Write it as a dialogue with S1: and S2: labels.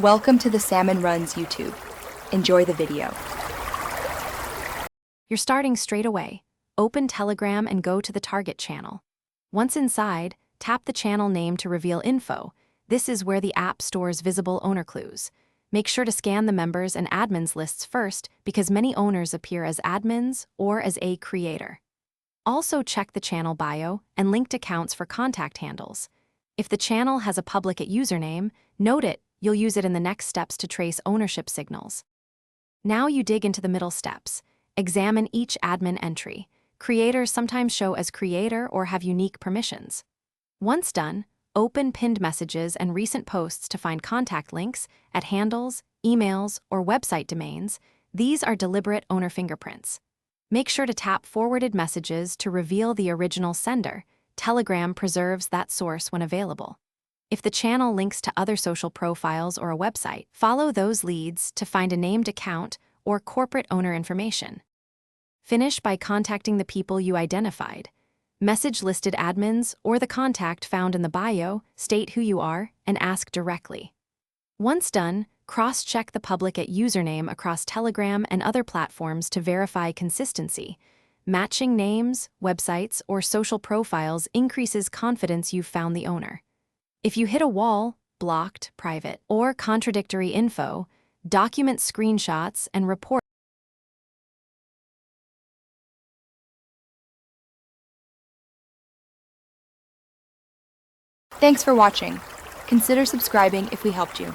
S1: Welcome to the Salmon Runs YouTube. Enjoy the video.
S2: You're starting straight away. Open Telegram and go to the target channel. Once inside, tap the channel name to reveal info. This is where the app stores visible owner clues. Make sure to scan the members and admins lists first because many owners appear as admins or as a creator. Also check the channel bio and linked accounts for contact handles. If the channel has a public username, note it. You'll use it in the next steps to trace ownership signals. Now you dig into the middle steps. Examine each admin entry. Creators sometimes show as creator or have unique permissions. Once done, open pinned messages and recent posts to find contact links at handles, emails, or website domains. These are deliberate owner fingerprints. Make sure to tap forwarded messages to reveal the original sender. Telegram preserves that source when available. If the channel links to other social profiles or a website, follow those leads to find a named account or corporate owner information. Finish by contacting the people you identified. Message listed admins or the contact found in the bio, state who you are, and ask directly. Once done, cross-check the public username across Telegram and other platforms to verify consistency. Matching names, websites, or social profiles increases confidence you've found the owner. If you hit a wall, blocked, private, or contradictory info, document screenshots and report.
S1: Thanks for watching. Consider subscribing if we helped you.